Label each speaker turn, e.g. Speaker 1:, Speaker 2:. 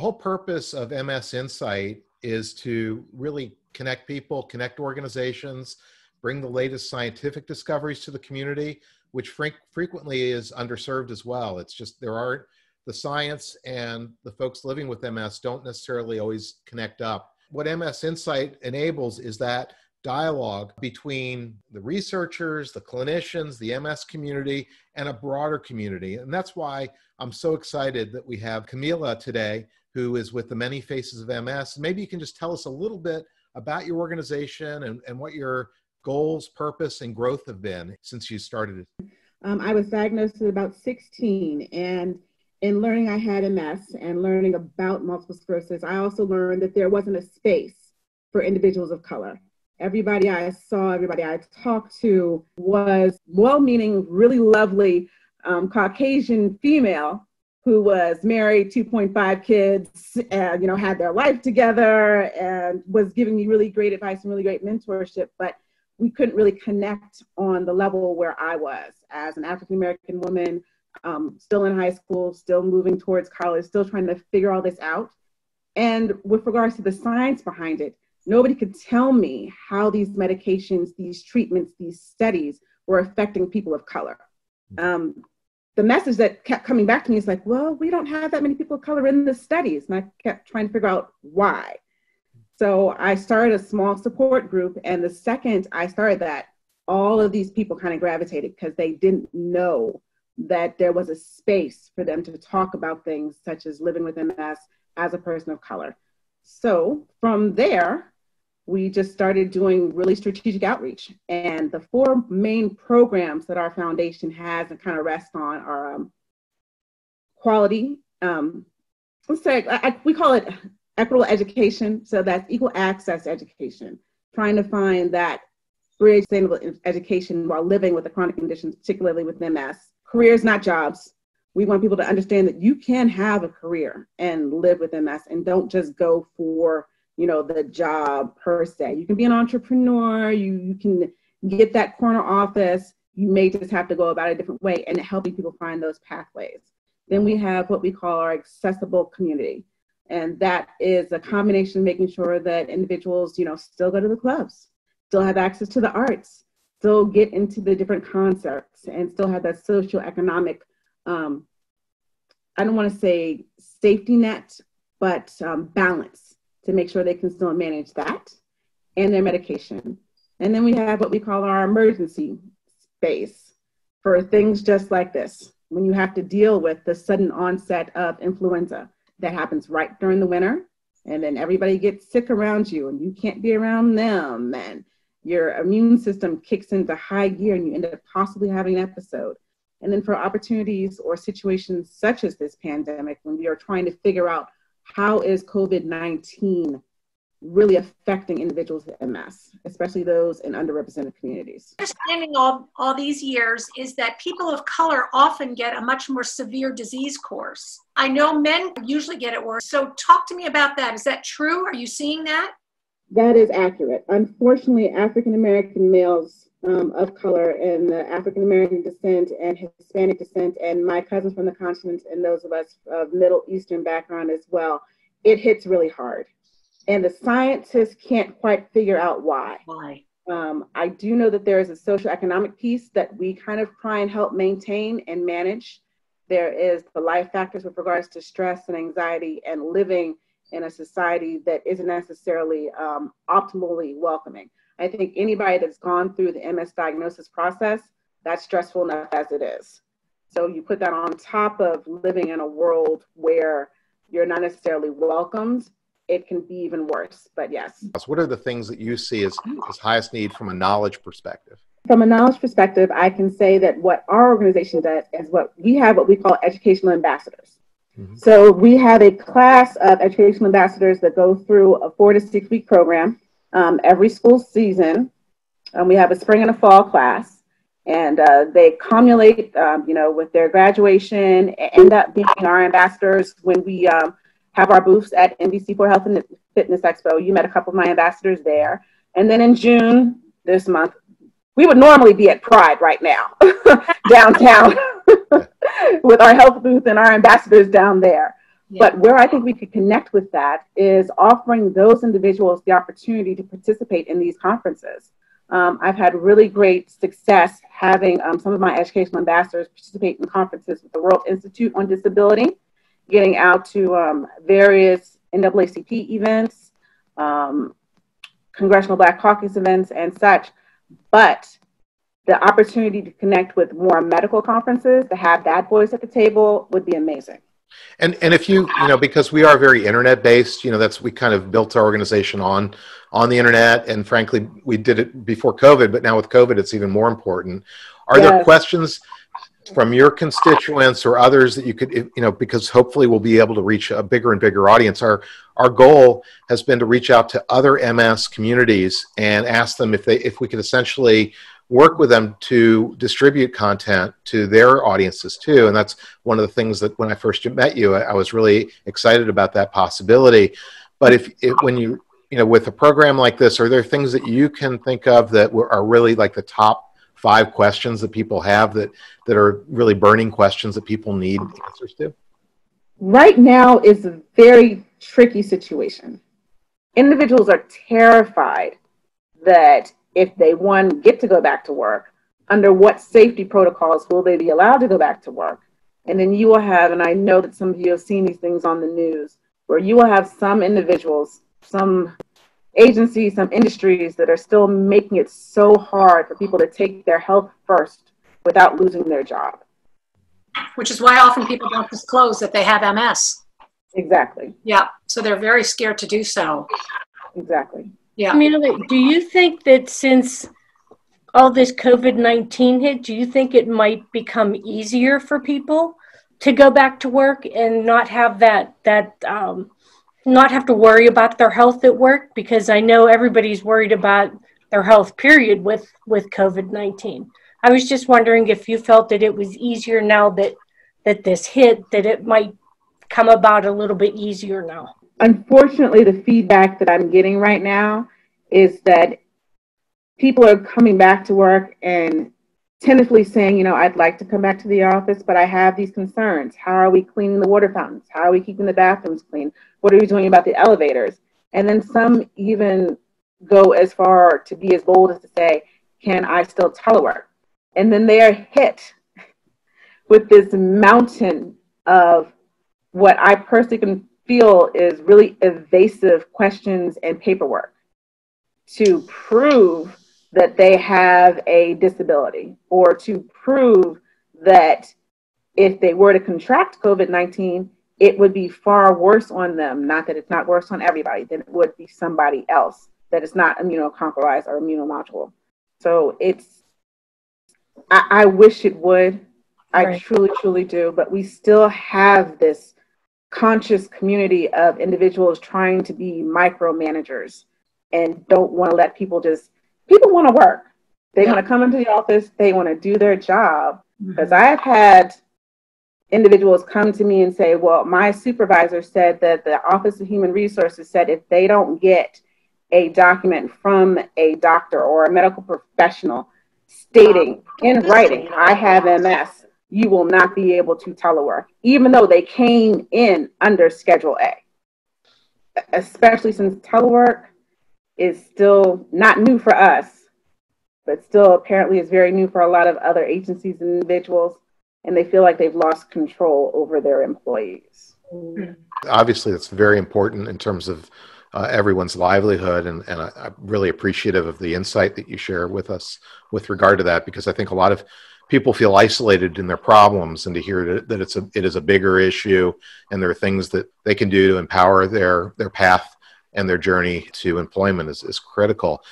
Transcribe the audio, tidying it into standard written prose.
Speaker 1: whole purpose of MS Insight is to really connect people, connect organizations, bring the latest scientific discoveries to the community, which frequently is underserved as well. It's just the science and the folks living with MS don't necessarily always connect up. What MS Insight enables is that dialogue between the researchers, the clinicians, the MS community, and a broader community. And that's why I'm so excited that we have Kamilah today, who is with the Many Faces of MS. Maybe you can just tell us a little bit about your organization and what your goals, purpose, and growth have been since you started it.
Speaker 2: I was diagnosed at about 16, and in learning I had MS and learning about multiple sclerosis, I also learned that there wasn't a space for individuals of color. Everybody I saw, everybody I talked to was well-meaning, really lovely Caucasian female who was married, 2.5 kids, and had their life together and was giving me really great advice and really great mentorship. But we couldn't really connect on the level where I was as an African-American woman, still in high school, still moving towards college, still trying to figure all this out. And with regards to the science behind it, nobody could tell me how these medications, these treatments, these studies were affecting people of color. The message that kept coming back to me is like, well, we don't have that many people of color in the studies. And I kept trying to figure out why. So I started a small support group. And the second I started that, all of these people kind of gravitated because they didn't know that there was a space for them to talk about things such as living with MS as a person of color. So from there, we just started doing really strategic outreach. And the 4 main programs that our foundation has and kind of rests on are quality, we call it equitable education. So that's equal access education, trying to find that bridge sustainable education while living with the chronic conditions, particularly with MS. Careers, not jobs. We want people to understand that you can have a career and live with MS and don't just go for the job per se. You can be an entrepreneur, you can get that corner office, you may just have to go about it a different way, and helping people find those pathways. Then we have what we call our accessible community. And that is a combination of making sure that individuals, still go to the clubs, still have access to the arts, still get into the different concepts, and still have that socioeconomic, I don't want to say safety net, but balance, to make sure they can still manage that and their medication. And then we have what we call our emergency space for things just like this. When you have to deal with the sudden onset of influenza that happens right during the winter, and then everybody gets sick around you and you can't be around them, and your immune system kicks into high gear and you end up possibly having an episode. And then for opportunities or situations such as this pandemic, when we are trying to figure out how is COVID-19 really affecting individuals with MS, especially those in underrepresented communities?
Speaker 3: Understanding all these years is that people of color often get a much more severe disease course. I know men usually get it worse. So talk to me about that. Is that true? Are you seeing that?
Speaker 2: That is accurate. Unfortunately, African-American males of color and African-American descent and Hispanic descent, and my cousins from the continent and those of us of Middle Eastern background as well, it hits really hard. And the scientists can't quite figure out why. I do know that there is a socioeconomic piece that we kind of try and help maintain and manage. There is the life factors with regards to stress and anxiety and living in a society that isn't necessarily optimally welcoming. I think anybody that's gone through the MS diagnosis process, that's stressful enough as it is. So you put that on top of living in a world where you're not necessarily welcomed, it can be even worse, but yes.
Speaker 1: What are the things that you see as highest need from a knowledge perspective?
Speaker 2: From a knowledge perspective, I can say that what our organization does is what we call educational ambassadors. Mm-hmm. So we have a class of educational ambassadors that go through a 4 to 6 week program every school season. We have a spring and a fall class, and they cumulate, with their graduation, end up being our ambassadors when we have our booths at NBC for Health and Fitness Expo. You met a couple of my ambassadors there. And then in June this month, we would normally be at Pride right now, downtown, with our health booth and our ambassadors down there. But where I think we could connect with that is offering those individuals the opportunity to participate in these conferences. I've had really great success having some of my educational ambassadors participate in conferences with the World Institute on Disability, getting out to various NAACP events, Congressional Black Caucus events and such. But the opportunity to connect with more medical conferences, to have that voice at the table would be amazing.
Speaker 1: And if you know, because we are very internet based, you know, we kind of built our organization on the internet, and frankly, we did it before COVID, but now with COVID, it's even more important. Are there questions from your constituents or others that you could, you know, because hopefully we'll be able to reach a bigger and bigger audience. Our goal has been to reach out to other MS communities and ask them if we could essentially work with them to distribute content to their audiences too. And that's one of the things that when I first met you, I was really excited about that possibility. But if when you know, with a program like this, are there things that you can think of that are really like the top 5 questions that people have that are really burning questions that people need answers to?
Speaker 2: Right now is a very tricky situation. Individuals are terrified that if they, get to go back to work, under what safety protocols will they be allowed to go back to work? And then you will have, and I know that some of you have seen these things on the news, where you will have some individuals, some agencies, some industries that are still making it so hard for people to take their health first without losing their job.
Speaker 3: Which is why often people don't disclose that they have MS.
Speaker 2: Exactly.
Speaker 3: Yeah, so they're very scared to do so.
Speaker 2: Exactly.
Speaker 3: Yeah.
Speaker 4: Kamilah, do you think that since all this COVID-19 hit, do you think it might become easier for people to go back to work and not have not have to worry about their health at work? Because I know everybody's worried about their health, period, with COVID-19. I was just wondering if you felt that it was easier now that this hit, that it might come about a little bit easier now.
Speaker 2: Unfortunately, the feedback that I'm getting right now is that people are coming back to work and tentatively saying, you know, I'd like to come back to the office, but I have these concerns. How are we cleaning the water fountains? How are we keeping the bathrooms clean? What are we doing about the elevators? And then some even go as far to be as bold as to say, can I still telework? And then they are hit with this mountain of what I personally can feel is really evasive questions and paperwork to prove that they have a disability, or to prove that if they were to contract COVID-19, it would be far worse on them. Not that it's not worse on everybody, than it would be somebody else that is not immunocompromised or immunomodulable. So I wish it would. I truly, truly do. But we still have this conscious community of individuals trying to be micromanagers and don't want to let people want to work. They want to come into the office. They want to do their job. Because I've had individuals come to me and say, well, my supervisor said that the Office of Human Resources said if they don't get a document from a doctor or a medical professional stating in writing, I have MS, you will not be able to telework, even though they came in under Schedule A. Especially since telework is still not new for us, but still apparently is very new for a lot of other agencies and individuals, and they feel like they've lost control over their employees.
Speaker 1: Obviously, that's very important in terms of everyone's livelihood, and I'm really appreciative of the insight that you share with us with regard to that, because I think a lot of people feel isolated in their problems, and to hear that it is a bigger issue and there are things that they can do to empower their path and their journey to employment is critical.